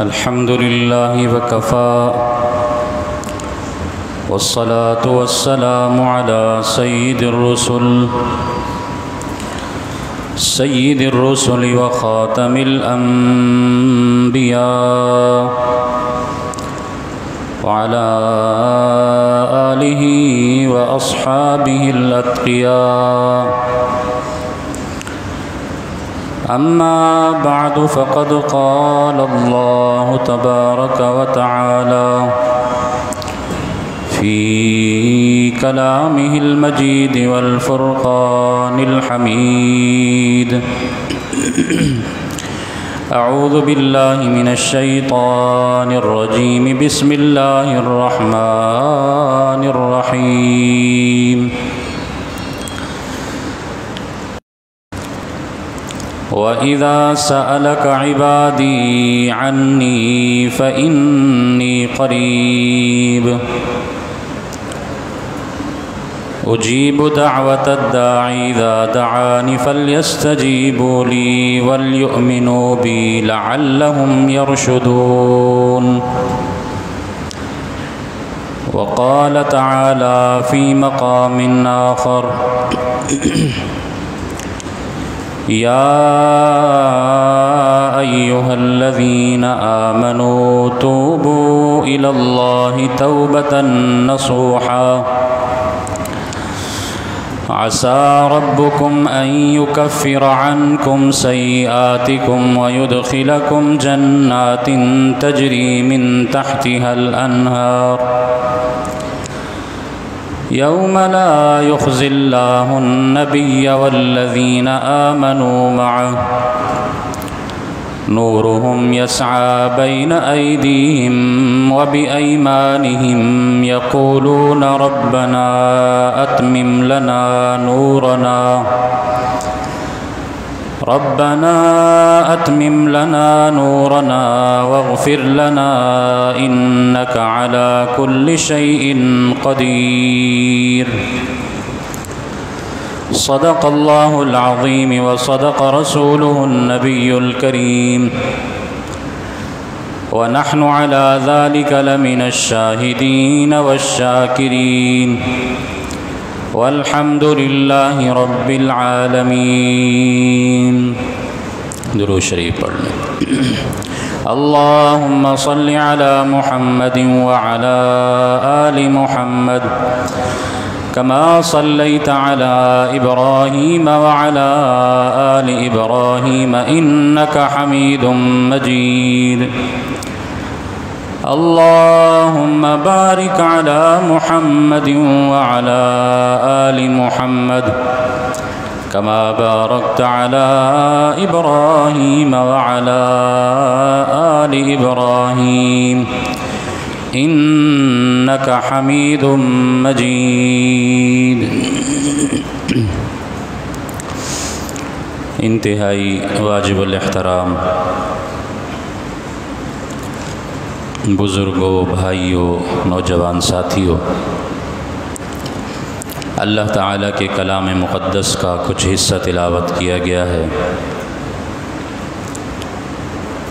الحمد لله وكفى والصلاة والسلام على سيد الرسل وخاتم الأنبياء وعلى آله وأصحابه الأتقياء. أما بعد فقد قال الله تبارك وتعالى في كلامه المجيد والفرقان الحميد: أعوذ بالله من الشيطان الرجيم. بسم الله الرحمن الرحيم. وَإِذَا سَأَلَكَ عِبَادِي عَنِّي فَإِنِّي قَرِيبٌ أُجِيبُ دَعْوَةَ الدَّاعِ إِذَا دَعَانِ فَلْيَسْتَجِيبُوا لِي وَلْيُؤْمِنُوا بِي لَعَلَّهُمْ يَرْشُدُونَ. وقال تعالى في مقام آخر: يا أيها الذين آمنوا توبوا إلى الله توبة نصوحا عسى ربكم أن يكفر عنكم سيئاتكم ويدخلكم جنات تجري من تحتها الأنهار يوم لا يخزي الله النبي والذين آمنوا معه نورهم يسعى بين أيديهم وبأيمانهم يقولون ربنا أتمم لنا نورنا واغفر لنا إنك على كل شيء قدير. صدق الله العظيم وصدق رسوله النبي الكريم ونحن على ذلك لمن الشاهدين والشاكرين والحمد لله رب العالمين. درود شریف پڑھ لیں. اللهم صل على محمد وعلى آل محمد كما صليت على إبراهيم وعلى آل إبراهيم إنك حميد مجيد. اللهم بارك على محمد وعلى آل محمد كما باركت على إبراهيم وعلى آل إبراهيم إنك حميد مجيد. انتہائی واجب الاحترام بزرگوں، بھائیوں، نوجوان ساتھیوں، اللہ تعالیٰ کے کلام مقدس کا کچھ حصہ تلاوت کیا گیا ہے.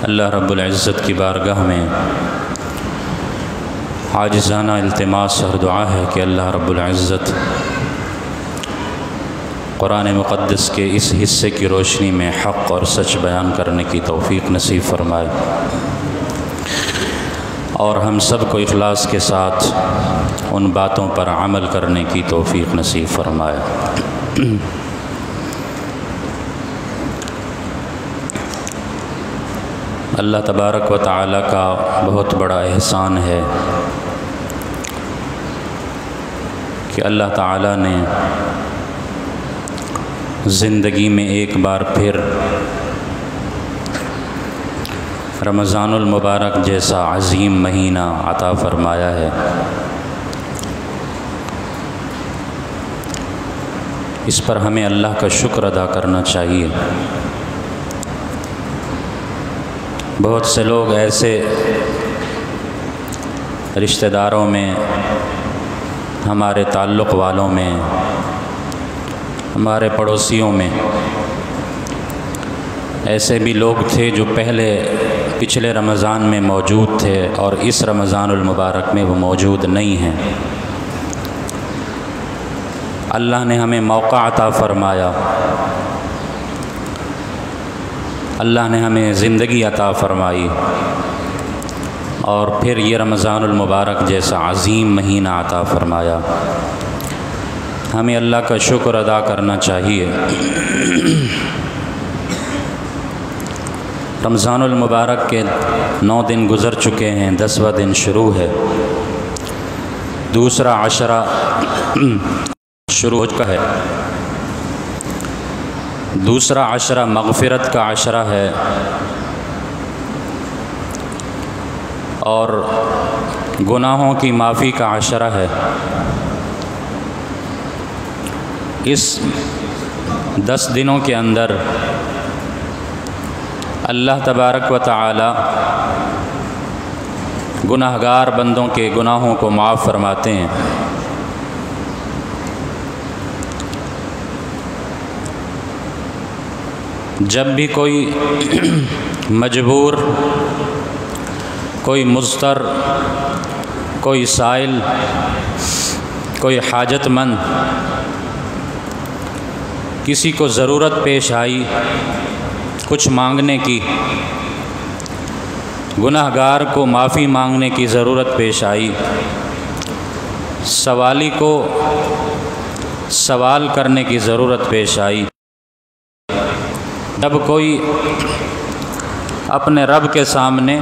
اللہ رب العزت کی بارگاہ میں عاجزانہ التماس اور دعا ہے کہ اللہ رب العزت قرآن مقدس کے اس حصے کی روشنی میں حق اور سچ بیان کرنے کی توفیق نصیب فرمائے اور ہم سب کو اخلاص کے ساتھ ان باتوں پر عمل کرنے کی توفیق نصیب فرمائے. اللہ تبارک و تعالیٰ کا بہت بڑا احسان ہے کہ اللہ تعالیٰ نے زندگی میں ایک بار پھر رمضان المبارک جیسا عظیم مہینہ عطا فرمایا ہے. اس پر ہمیں اللہ کا شکر ادا کرنا چاہیے. بہت سے لوگ ایسے رشتہ داروں میں، ہمارے تعلق والوں میں، ہمارے پڑوسیوں میں ایسے بھی لوگ تھے جو پچھلے رمضان میں موجود تھے اور اس رمضان المبارک میں وہ موجود نہیں ہیں۔ اللہ نے ہمیں موقع عطا فرمایا، اللہ نے ہمیں زندگی عطا فرمائی، اور پھر یہ رمضان المبارک جیسا عظیم مہینہ عطا فرمایا۔ ہمیں اللہ کا شکر ادا کرنا چاہیے۔ رمضان المبارک کے 9 دن گزر چکے ہیں، 10واں دن شروع ہے، دوسرا عشرہ شروع ہو چکا ہے، دوسرا عشرہ مغفرت کا عشرہ ہے، اور گناہوں کی معافی کا عشرہ ہے۔ اس 10 دنوں کے اندر اللہ تبارک و تعالی گناہگار بندوں کے گناہوں کو معاف فرماتے ہیں۔ جب بھی کوئی مجبور، کوئی مضطر، کوئی سائل، کوئی حاجت مند، کسی کو ضرورت پیش آئی کچھ مانگنے کی، گناہگار کو معافی مانگنے کی ضرورت پیش آئی، سوالی کو سوال کرنے کی ضرورت پیش آئی، جب کوئی اپنے رب کے سامنے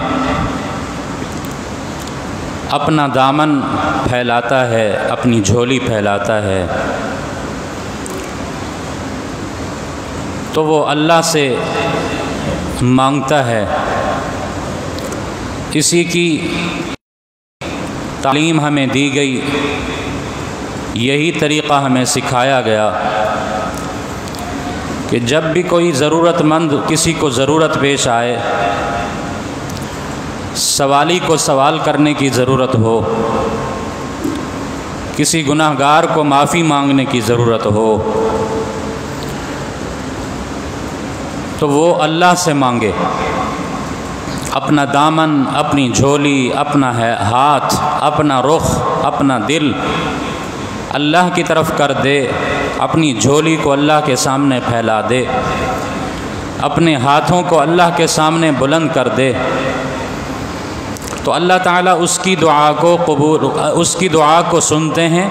اپنا دامن پھیلاتا ہے، اپنی جھولی پھیلاتا ہے، تو وہ اللہ سے مانگتا ہے۔ اسی کی تعلیم ہمیں دی گئی، یہی طریقہ ہمیں سکھایا گیا کہ جب بھی کوئی ضرورت مند کسی کو ضرورت پیش آئے، سوالی کو سوال کرنے کی ضرورت ہو، کسی گناہگار کو معافی مانگنے کی ضرورت ہو، تو وہ اللہ سے مانگے، اپنا دامن، اپنی جھولی، اپنا ہاتھ، اپنا رخ، اپنا دل اللہ کی طرف کر دے، اپنی جھولی کو اللہ کے سامنے پھیلا دے، اپنے ہاتھوں کو اللہ کے سامنے بلند کر دے، تو اللہ تعالیٰ اس کی دعا کو سنتے ہیں،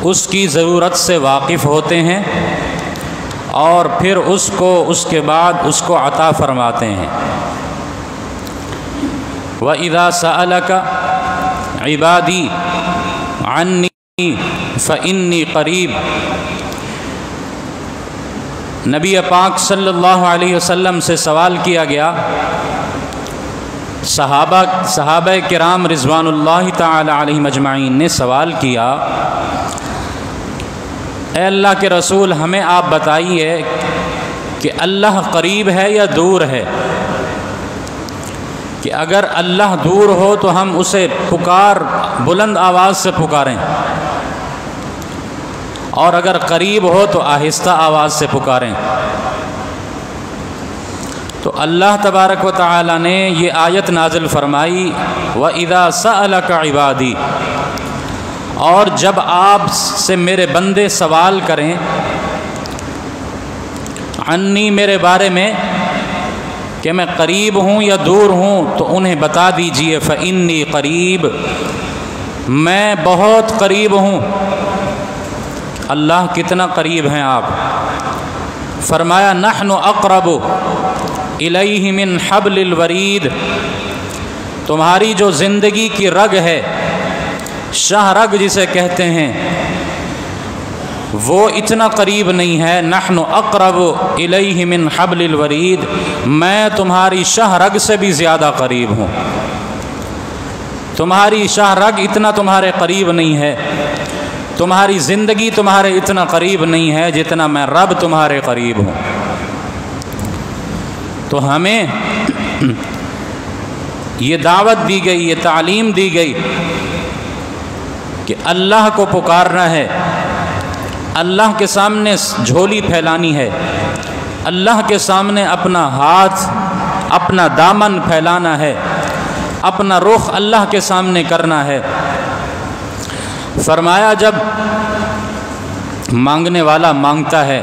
اس کی ضرورت سے واقف ہوتے ہیں، اور پھر اس کے بعد اس کو عطا فرماتے ہیں۔ وَإِذَا سَأَلَكَ عِبَادِي عَنِّي فَإِنِّي قَرِيب۔ نبی پاک صلی اللہ علیہ وسلم سے سوال کیا گیا، صحابہ کرام رضوان اللہ تعالی علیہم اجمعین نے سوال کیا، اے اللہ کے رسول، ہمیں آپ بتائیے کہ اللہ قریب ہے یا دور ہے؟ کہ اگر اللہ دور ہو تو ہم اسے بلند آواز سے پکاریں، اور اگر قریب ہو تو آہستہ آواز سے پکاریں۔ تو اللہ تبارک و تعالی نے یہ آیت نازل فرمائی، وَإِذَا سَأَلَكَ عِبَادِي، اور جب آپ سے میرے بندے سوال کریں، عنی، میرے بارے میں، کہ میں قریب ہوں یا دور ہوں، تو انہیں بتا دیجئے فَإِنِّي قریب، میں بہت قریب ہوں۔ اللہ کتنا قریب ہیں آپ؟ فرمایا نحن اقرب الیہ من حبل الورید، تمہاری جو زندگی کی رگ ہے، شاہ رگ جسے کہتے ہیں، وہ اتنا قریب نہیں ہے۔ نحن اقرب الیہ من حبل الورید، میں تمہاری شاہ رگ سے بھی زیادہ قریب ہوں۔ تمہاری شاہ رگ اتنا تمہارے قریب نہیں ہے، تمہاری زندگی تمہارے اتنا قریب نہیں ہے جتنا میں رب تمہارے قریب ہوں۔ تو ہمیں یہ دعوت دی گئی، یہ تعلیم دی گئی کہ اللہ کو پکارنا ہے، اللہ کے سامنے جھولی پھیلانی ہے، اللہ کے سامنے اپنا ہاتھ، اپنا دامن پھیلانا ہے، اپنا رخ اللہ کے سامنے کرنا ہے۔ فرمایا جب مانگنے والا مانگتا ہے،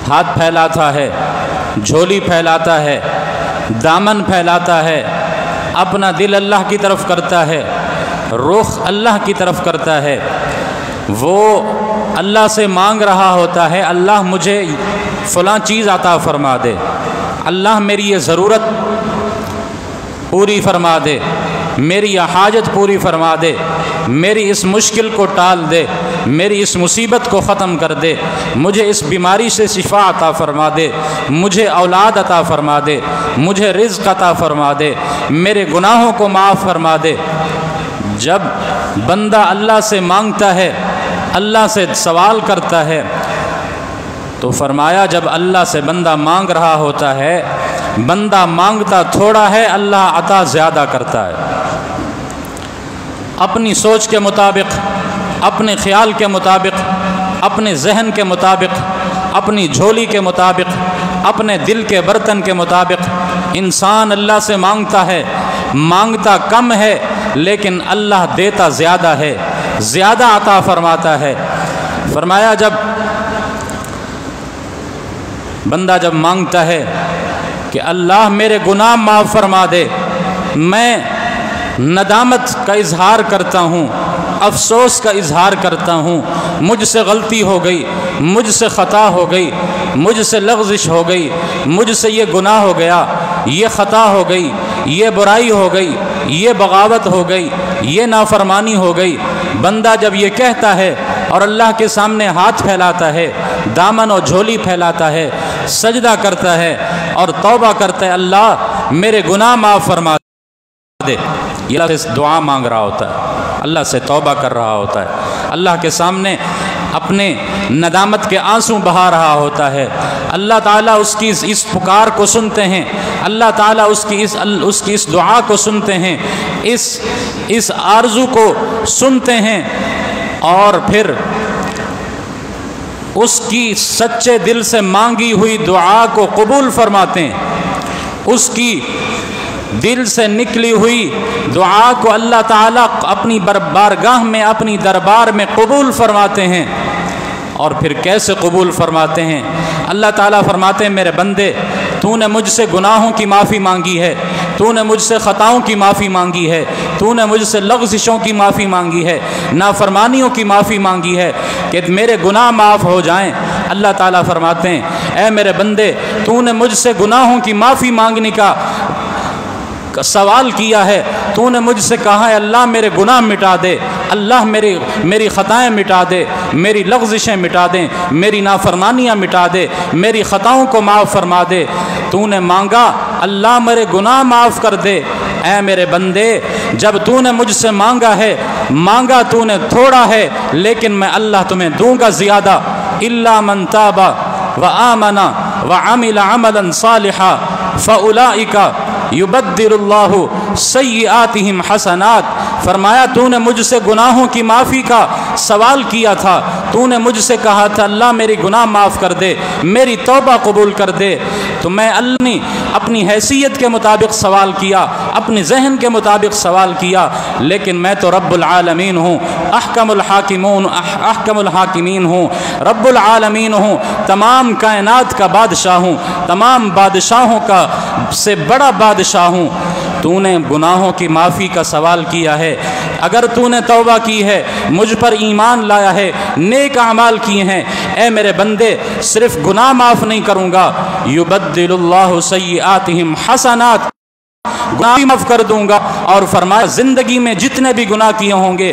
ہاتھ پھیلاتا ہے، جھولی پھیلاتا ہے، دامن پھیلاتا ہے، اپنا دل اللہ کی طرف کرتا ہے، رخ اللہ کی طرف کرتا ہے، وہ اللہ سے مانگ رہا ہوتا ہے اللہ مجھے فلاں چیز عطا فرما دے، اللہ میری یہ ضرورت پوری فرما دے، میری یہ حاجت پوری فرما دے، میری اس مشکل کو ٹال دے، میری اس مصیبت کو ختم کر دے، مجھے اس بیماری سے شفا عطا فرما دے، مجھے اولاد عطا فرما دے، مجھے رزق عطا فرما دے، میرے گناہوں کو معاف فرما دے۔ جب بندہ اللہ سے مانگتا ہے، اللہ سے سوال کرتا ہے، تو فرمایا جب اللہ سے بندہ مانگ رہا ہوتا ہے، بندہ مانگتا تھوڑا ہے، اللہ عطا زیادہ کرتا ہے۔ اپنی سوچ کے مطابق، اپنے خیال کے مطابق، اپنے ذہن کے مطابق، اپنی جھولی کے مطابق، اپنے دل کے برتن کے مطابق انسان اللہ سے مانگتا ہے، مانگتا کم ہے لیکن اللہ دیتا زیادہ ہے، زیادہ عطا فرماتا ہے۔ فرمایا جب بندہ جب مانگتا ہے کہ اللہ میرے گناہ معاف فرما دے، میں ندامت کا اظہار کرتا ہوں، افسوس کا اظہار کرتا ہوں، مجھ سے غلطی ہو گئی، مجھ سے خطا ہو گئی، مجھ سے لغزش ہو گئی، مجھ سے یہ گناہ ہو گیا، یہ خطا ہو گئی، یہ برائی ہو گئی، یہ بغاوت ہو گئی، یہ نافرمانی ہو گئی۔ بندہ جب یہ کہتا ہے اور اللہ کے سامنے ہاتھ پھیلاتا ہے، دامن اور جھولی پھیلاتا ہے، سجدہ کرتا ہے اور توبہ کرتا ہے اللہ میرے گناہ معاف فرما دے، یہ اللہ سے دعا مانگ رہا ہوتا ہے، اللہ سے توبہ کر رہا ہوتا ہے، اللہ کے سامنے اپنے ندامت کے آنسو بہا رہا ہوتا ہے۔ اللہ تعالیٰ اس کی اس پکار کو سنتے ہیں، اللہ تعالیٰ اس کی اس دعا کو سنتے ہیں، اس آرزو کو سنتے ہیں، اور پھر اس کی سچے دل سے مانگی ہوئی دعا کو قبول فرماتے ہیں، اس کی دل سے نکلی ہوئی دعا کو اللہ تعالیٰ اپنی بارگاہ میں، اپنی دربار میں قبول فرماتے ہیں۔ اور پھر کیسے قبول فرماتے ہیں؟ اللہ تعالیٰ فرماتے ہیں میرے بندے، تو نے مجھ سے گناہوں کی معافی مانگی ہے، تو نے مجھ سے خطاؤں کی معافی مانگی ہے، تو نے مجھ سے لغزشوں کی معافی مانگی ہے، نافرمانیوں کی معافی مانگی ہے کہ میرے گناہ معاف ہو جائیں۔ اللہ تعالیٰ فرماتے ہیں اے میرے بندے، تو نے مجھ سے گناہوں کی معافی مانگنے کا سوال کیا ہے، تو نے مجھ سے کہا ہے اللہ میرے گناہ مٹا دے، اللہ میری خطائیں مٹا دے، میری لغزشیں مٹا دیں، میری نافرمانیاں مٹا دے، میری خطاؤں کو معاف فرما دے۔ تو نے مانگا اللہ میرے گناہ معاف کر دے۔ اے میرے بندے، جب تو نے مجھ سے مانگا ہے، مانگا تو نے تھوڑا ہے لیکن میں اللہ تمہیں دوں گا زیادہ۔ الا من تاب وآمن وعمل عملا صالحا فاولئک یبدل اللہ سیئاتہم حسنات۔ فرمایا تو نے مجھ سے گناہوں کی معافی کا سوال کیا تھا، تو نے مجھ سے کہا تھا اللہ میری گناہ معاف کر دے، میری توبہ قبول کر دے، تو میں اللہ نے اپنی حیثیت کے مطابق سوال کیا، اپنے ذہن کے مطابق سوال کیا، لیکن میں تو رب العالمین ہوں، احکم الحاکمین ہوں، رب العالمین ہوں، تمام کائنات کا بادشاہ ہوں، تمام بادشاہوں کا سے بڑا بادشاہ ہوں۔ تو نے گناہوں کی معافی کا سوال کیا ہے، اگر تو نے توبہ کی ہے، مجھ پر ایمان لایا ہے، نیک اعمال کیے ہیں، اے میرے بندے صرف گناہ معاف نہیں کروں گا، یبدل اللہ سیئاتہم حسنات، گناہ معاف کر دوں گا۔ اور فرمایا زندگی میں جتنے بھی گناہ کیے ہوں گے،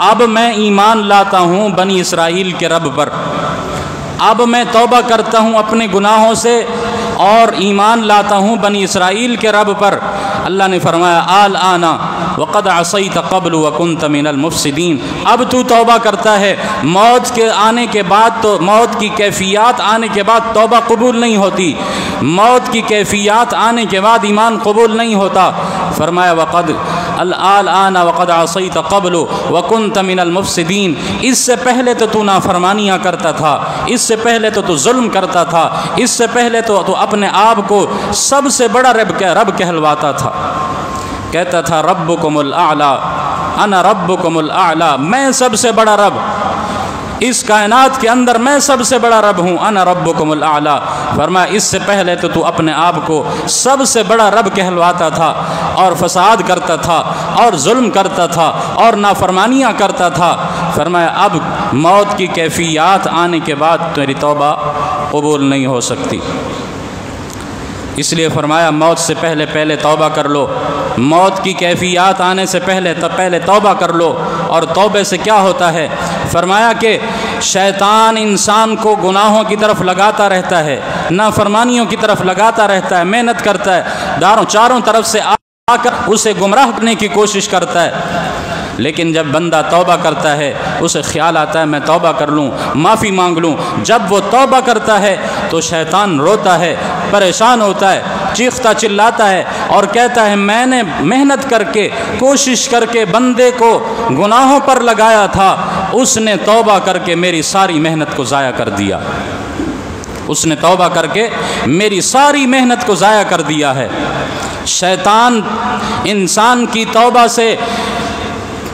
اب میں ایمان لاتا ہوں بنی اسرائیل کے رب پر، اب میں توبہ کرتا ہوں اپنے گناہوں سے اور ایمان لاتا ہوں بنی اسرائیل کے رب پر۔ اللہ نے فرمایا الآن وقد عصیت قبل وکنت من المفسدین، اب تو توبہ کرتا ہے، موت کے آنے کے بعد تو موت کی کیفیات آنے کے بعد توبہ قبول نہیں ہوتی، موت کی کیفیات آنے کے بعد ایمان قبول نہیں ہوتا۔ فرمایا وقد الآن وقد عصیت قبل وکنت من المفسدین، اس سے پہلے تو نافرمانیاں کرتا تھا، اس سے پہلے تو ظلم کرتا تھا، اس سے پہلے تو اپنے آپ کو سب سے بڑا رب کہلواتا تھا، کہتا تھا ربکم الاعلی، انا ربکم الاعلی، میں سب سے بڑا رب، اس کائنات کے اندر میں سب سے بڑا رب ہوں، انا ربکم الاعلی۔ فرمایا اس سے پہلے تو اپنے آپ کو سب سے بڑا رب کہلواتا تھا اور فساد کرتا تھا اور ظلم کرتا تھا اور نافرمانیاں کرتا تھا۔ فرمایا اب موت کی کیفیات آنے کے بعد تیری توبہ قبول نہیں ہو سکتی، اس لیے فرمایا موت سے پہلے توبہ کر لو، موت کی کیفیات آنے سے پہلے توبہ کر لو۔ اور توبے سے کیا ہوتا ہے؟ فرمایا کہ شیطان انسان کو گناہوں کی طرف لگاتا رہتا ہے، نافرمانیوں کی طرف لگاتا رہتا ہے، محنت کرتا ہے، چاروں طرف سے آ کر اسے گمراہ کرنے کی کوشش کرتا ہے، لیکن جب بندہ توبہ کرتا ہے اسے خیال آتا ہے میں توبہ کر لوں، معافی مانگ لوں۔ جب وہ توبہ کرتا ہے تو شیطان روتا ہے، پریشان ہوتا ہے، چیختا چلاتا ہے اور کہتا ہے میں نے محنت کر کے کوشش کر کے بندے کو گناہوں پر لگایا تھا، اس نے توبہ کر کے میری ساری محنت کو ضائع کر دیا، اس نے توبہ کر کے میری ساری محنت کو ضائع کر دیا ہے۔ شیطان انسان کی توبہ سے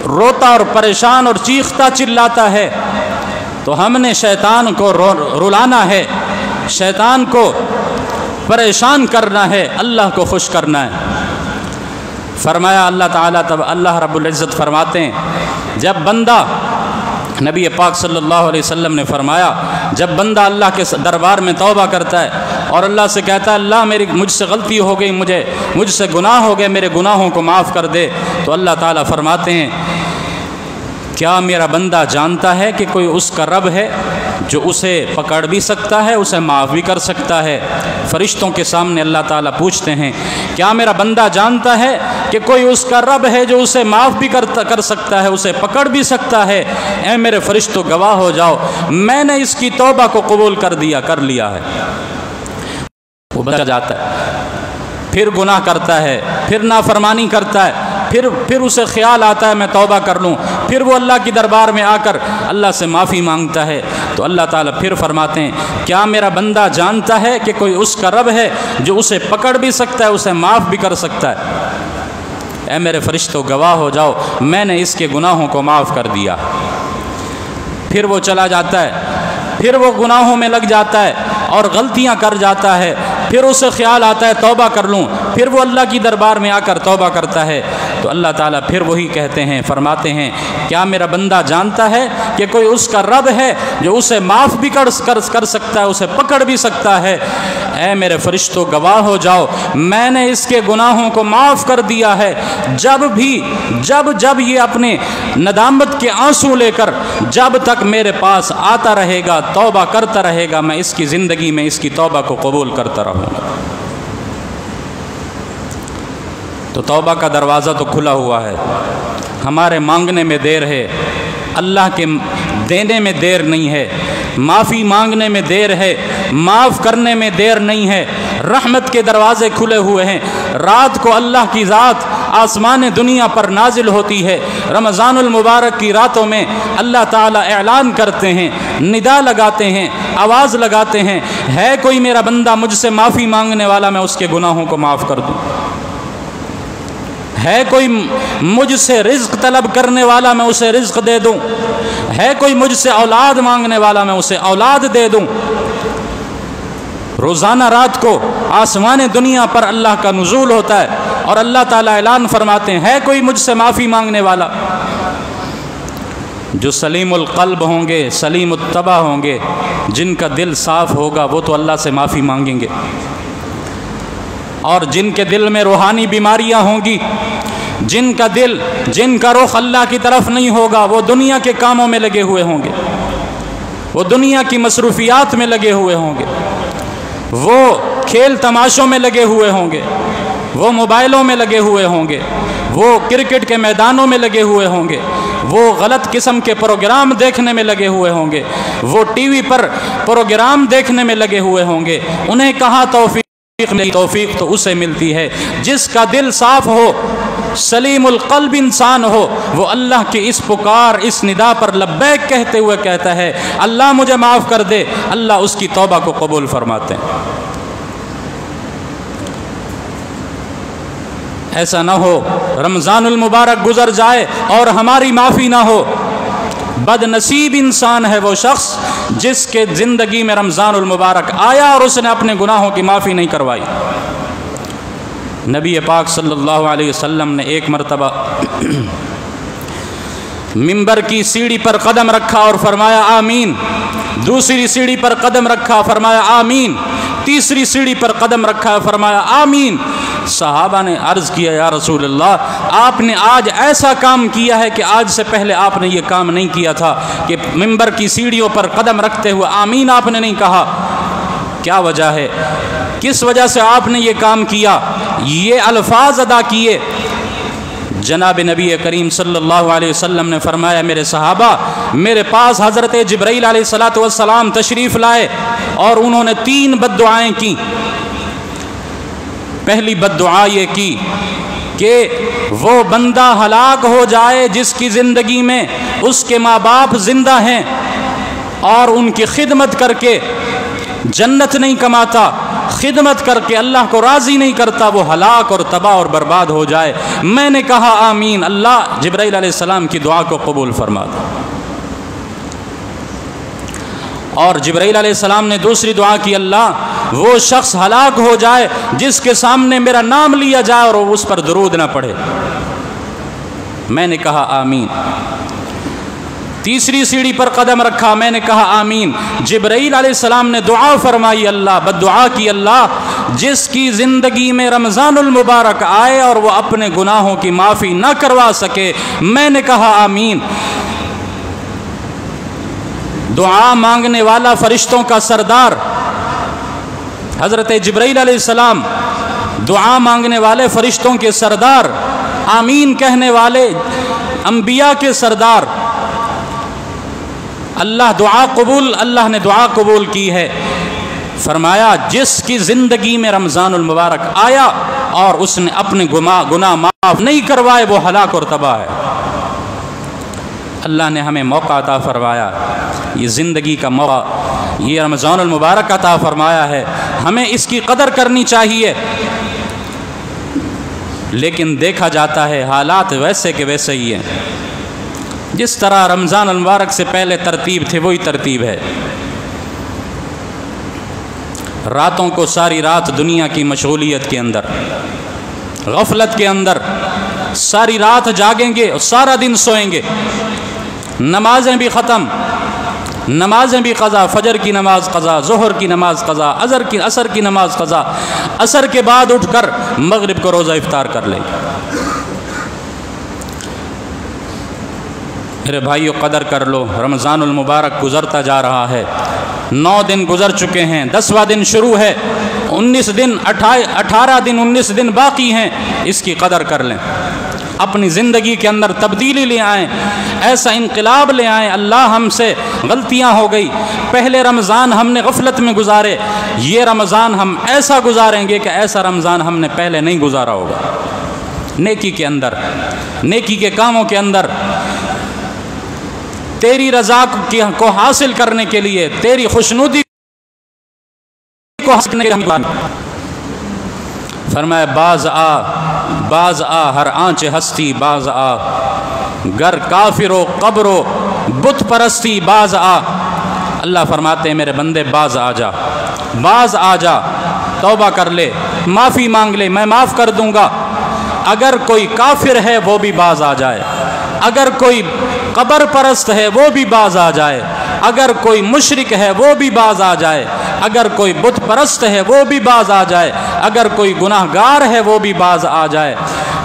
روتا اور پریشان اور چیختا چلاتا ہے، تو ہم نے شیطان کو رلانا ہے، شیطان کو پریشان کرنا ہے، اللہ کو خوش کرنا ہے۔ فرمایا اللہ تعالیٰ تب اللہ رب العزت فرماتے ہیں جب بندہ، نبی پاک صلی اللہ علیہ وسلم نے فرمایا جب بندہ اللہ کے دربار میں توبہ کرتا ہے اور اللہ سے کہتا ہے اللہ مجھ سے غلطی ہو گئی، مجھ سے گناہ ہو گئے، میرے گناہوں کو معاف کر دے، تو اللہ تعالیٰ فرماتے ہیں کیا میرا بندہ جانتا ہے کہ کوئی اس کا رب ہے جو اسے پکڑ بھی سکتا ہے، اسے معاف بھی کر سکتا ہے؟ فرشتوں کے سامنے اللہ تعالیٰ پوچھتے ہیں کیا میرا بندہ جانتا ہے کہ کوئی اس کا رب ہے جو اسے معاف بھی کر سکتا ہے، اسے پکڑ بھی سکتا ہے؟ اے میرے فرشتوں گواہ ہو جاؤ میں نے اس کی توبہ کو قبول کر لیا ہے۔ وہ بچ جاتا ہے، پھر گناہ کرتا ہے، پھر نافرمانی کرتا ہے، پھر اسے خیال آتا ہے میں توبہ کر لوں، پھر وہ اللہ کی دربار میں آ کر اللہ سے معافی مانگتا ہے، تو اللہ تعالیٰ پھر فرماتے ہیں کیا میرا بندہ جانتا ہے کہ کوئی اس کا رب ہے جو اسے پکڑ بھی سکتا ہے، اسے معاف بھی کر سکتا ہے؟ اے میرے فرشتوں گواہ ہو جاؤ میں نے اس کے گناہوں کو معاف کر دیا۔ پھر وہ چلا جاتا ہے، پھر وہ گناہوں میں لگ جاتا ہے اور غلطیاں کر جاتا ہے، پھر اسے خیال آتا ہے توبہ کر لوں، پھر وہ اللہ کی دربار میں آ کر توبہ کرتا ہے، تو اللہ تعالیٰ پھر وہی کہتے ہیں، فرماتے ہیں کیا میرا بندہ جانتا ہے کہ کوئی اس کا رب ہے جو اسے معاف بھی کر سکتا ہے، اسے پکڑ بھی سکتا ہے؟ اے میرے فرشتوں گواہ ہو جاؤ میں نے اس کے گناہوں کو معاف کر دیا ہے۔ جب یہ اپنے ندامت کے آنسو لے کر جب تک میرے پاس آتا رہے گا، توبہ کرتا رہے گا، میں اس کی زندگی میں اس کی توبہ کو قبول کرتا رہوں گا۔ تو توبہ کا دروازہ تو کھلا ہوا ہے، ہمارے مانگنے میں دیر ہے، اللہ کے دینے میں دیر نہیں ہے، معافی مانگنے میں دیر ہے، معاف کرنے میں دیر نہیں ہے، رحمت کے دروازے کھلے ہوئے ہیں۔ رات کو اللہ کی ذات آسمان دنیا پر نازل ہوتی ہے، رمضان المبارک کی راتوں میں اللہ تعالیٰ اعلان کرتے ہیں، ندا لگاتے ہیں، آواز لگاتے ہیں، ہے کوئی میرا بندہ مجھ سے معافی مانگنے والا میں اس کے گناہوں کو معاف کر دوں؟ ہے کوئی مجھ سے رزق طلب کرنے والا میں اسے رزق دے دوں؟ ہے کوئی مجھ سے اولاد مانگنے والا میں اسے اولاد دے دوں؟ روزانہ رات کو آسمان دنیا پر اللہ کا نزول ہوتا ہے اور اللہ تعالیٰ اعلان فرماتے ہیں ہے کوئی مجھ سے معافی مانگنے والا؟ جو سلیم القلب ہوں گے، سلیم الطبع ہوں گے، جن کا دل صاف ہوگا وہ تو اللہ سے معافی مانگیں گے، اور جن کے دل میں روحانی بیماریاں ہوں گی، جن کا دل، جن کا رخ اللہ کی طرف نہیں ہوگا، وہ دنیا کے کاموں میں لگے ہوئے ہوں گے، وہ دنیا کی مصروفیات میں لگے ہوئے ہوں گے، وہ کھیل تماشوں میں لگے ہوئے ہوں گے، وہ موبائلوں میں لگے ہوئے ہوں گے، وہ کرکٹ کے میدانوں میں لگے ہوئے ہوں گے، وہ غلط قسم کے پروگرام دیکھنے میں لگے ہوئے ہوں گے، وہ ٹی وی پر پروگرام دیکھنے میں لگے ہوئے ہوں گے۔ انہیں کہاں توفیق تو اسے ملتی ہے جس کا دل صاف ہو، سلیم القلب انسان ہو، وہ اللہ کی اس پکار، اس ندا پر لبیک کہتے ہوئے کہتا ہے اللہ مجھے معاف کر دے، اللہ اس کی توبہ کو قبول فرماتے ہیں۔ ایسا نہ ہو رمضان المبارک گزر جائے اور ہماری معافی نہ ہو۔ بد نصیب انسان ہے وہ شخص جس کے زندگی میں رمضان المبارک آیا اور اس نے اپنے گناہوں کی معافی نہیں کروائی۔ نبی پاک صلی اللہ علیہ وسلم نے ایک مرتبہ منبر کی سیڑھی پر قدم رکھا اور فرمایا آمین، دوسری سیڑھی پر قدم رکھا، فرمایا آمین، تیسری سیڑھی پر قدم رکھا، فرمایا آمین۔ صحابہ نے عرض کیا یا رسول اللہ، آپ نے آج ایسا کام کیا ہے کہ آج سے پہلے آپ نے یہ کام نہیں کیا تھا کہ منبر کی سیڑھیوں پر قدم رکھتے ہوئے آمین آپ نے نہیں کہا، کیا وجہ ہے؟ کس وجہ سے آپ نے یہ کام کیا؟ یہ الفاظ ادا کیے۔ جناب نبی کریم صلی اللہ علیہ وسلم نے فرمایا میرے صحابہ، میرے پاس حضرت جبرائیل علیہ السلام تشریف لائے اور انہوں نے 3 بد دعائیں کی۔ پہلی بد دعا یہ کی کہ وہ بندہ ہلاک ہو جائے جس کی زندگی میں اس کے ماں باپ زندہ ہیں اور ان کی خدمت کر کے جنت نہیں کماتا، خدمت کر کے اللہ کو راضی نہیں کرتا، وہ ہلاک اور تباہ اور برباد ہو جائے۔ میں نے کہا آمین، اللہ جبرائیل علیہ السلام کی دعا کو قبول فرما دے۔ اور جبرائیل علیہ السلام نے دوسری دعا کی، اللہ وہ شخص ہلاک ہو جائے جس کے سامنے میرا نام لیا جائے اور وہ اس پر درود نہ پڑھے۔ میں نے کہا آمین۔ تیسری سیڑھی پر قدم رکھا، میں نے کہا آمین۔ جبرائیل علیہ السلام نے دعا فرمائی، اللہ بد دعا کی، اللہ جس کی زندگی میں رمضان المبارک آئے اور وہ اپنے گناہوں کی معافی نہ کروا سکے۔ میں نے کہا آمین۔ دعا مانگنے والا فرشتوں کا سردار حضرت جبرائیل علیہ السلام، دعا مانگنے والے فرشتوں کے سردار، آمین کہنے والے انبیاء کے سردار، اللہ نے دعا قبول کی ہے۔ فرمایا جس کی زندگی میں رمضان المبارک آیا اور اس نے اپنے گناہ معاف نہیں کروائے وہ ہلاک اور تباہ ہے۔ اللہ نے ہمیں موقع عطا فرمایا، یہ زندگی کا موقع، یہ رمضان المبارک عطا فرمایا ہے، ہمیں اس کی قدر کرنی چاہیے۔ لیکن دیکھا جاتا ہے حالات ویسے کہ ویسے ہی ہیں، جس طرح رمضان المبارک سے پہلے ترتیب تھی وہی ترتیب ہے۔ راتوں کو ساری رات دنیا کی مشغولیت کے اندر، غفلت کے اندر ساری رات جاگیں گے اور سارا دن سوئیں گے، نمازیں بھی ختم، نمازیں بھی قضا، فجر کی نماز قضا، ظہر کی نماز قضا، عصر کی نماز قضا، عصر کے بعد اٹھ کر مغرب کو روزہ افطار کر لیں گے۔ میرے بھائیو قدر کر لو، رمضان المبارک گزرتا جا رہا ہے، 9 دن گزر چکے ہیں، 10واں دن شروع ہے، 18 دن 19 دن باقی ہیں، اس کی قدر کر لیں، اپنی زندگی کے اندر تبدیلی لے آئیں، ایسا انقلاب لے آئیں۔ اللہ ہم سے غلطیاں ہو گئی، پہلے رمضان ہم نے غفلت میں گزارے، یہ رمضان ہم ایسا گزاریں گے کہ ایسا رمضان ہم نے پہلے نہیں گزارا ہوگا۔ نیکی کے اندر، نیکی کے کاموں کے اندر، تیری رضا کو حاصل کرنے کے لیے، تیری خوشنودی کو حاصل کرنے کے لیے فرمایا باز آ ہر آنچ ہستی باز آ، گر کافر و قبر و بت پرستی باز آ۔ اللہ فرماتے ہیں میرے بندے باز آ جا، باز آ جا، توبہ کر لے، معافی مانگ لے، میں معاف کر دوں گا۔ اگر کوئی کافر ہے وہ بھی باز آ جائے، اگر کوئی قبر پرست ہے وہ بھی باز آ جائے، اگر کوئی مشرک ہے وہ بھی باز آ جائے، اگر کوئی بت پرست ہے وہ بھی باز آ جائے، اگر کوئی گناہگار ہے وہ بھی باز آ جائے۔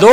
2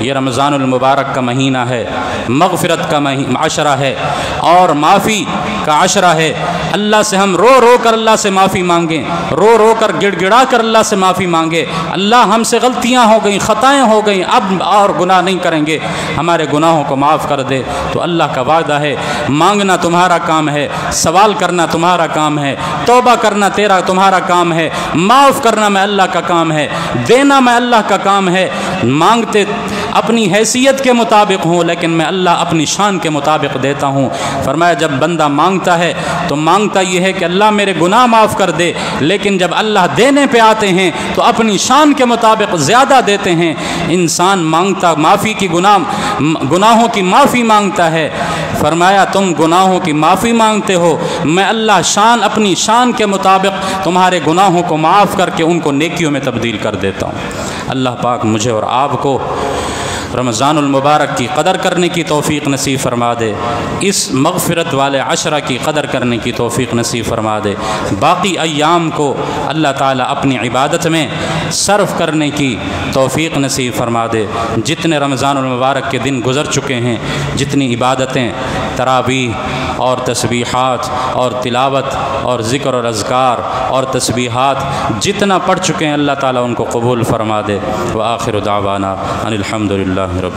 یہ رمضان المبارک کا مہینہ ہے، مغفرت کا عشرہ ہے اور معافی کا عشرہ ہے۔ اللہ سے ہم رو رو کر اللہ سے معافی مانگیں، رو رو کر گڑ گڑا کر اللہ سے معافی مانگیں، اللہ ہم سے غلطیاں ہو گئیں، خطائیں ہو گئیں، اب اور گناہ نہیں کریں گے، ہمارے گناہوں کو معاف کر دے۔ تو اللہ کا وعدہ ہے، مانگنا تمہارا کام ہے، سوال کرنا تمہارا کام ہے، توبہ کرنا تمہارا کام ہے، معاف کرنا میں اللہ کا کام ہے، دینا میں اللہ کا کام ہے۔ مانگتے اپنی حیثیت کے مطابق ہوں، لیکن میں اللہ اپنی شان کے مطابق دیتا ہوں۔ فرمایا جب بندہ مانگتا ہے تو مانگتا یہ ہے کہ اللہ میرے گناہ معاف کر دے، لیکن جب اللہ دینے پہ آتے ہیں تو اپنی شان کے مطابق زیادہ دیتے ہیں۔ انسان مانگتا گناہوں کی معافی مانگتا ہے، فرمایا تم گناہوں کی معافی مانگتے ہو، میں اللہ اپنی شان کے مطابق تمہارے گناہوں کو معاف کر کے ان کو نیکیوں میں تبدیل کر دیتا ہوں۔ اللہ پاک مجھے اور آپ کو رمضان المبارک کی قدر کرنے کی توفیق نصیب فرما دے، اس مغفرت والے عشرہ کی قدر کرنے کی توفیق نصیب فرما دے، باقی ایام کو اللہ تعالیٰ اپنی عبادت میں صرف کرنے کی توفیق نصیب فرما دے۔ جتنے رمضان المبارک کے دن گزر چکے ہیں، جتنی عبادتیں، تراویح اور تسبیحات اور تلاوت اور ذکر اور اذکار اور تسبیحات جتنا پڑھ چکے ہیں، اللہ تعالیٰ ان کو قبول فرما دے۔ وآخر دعوانا ان الحمد للہ رب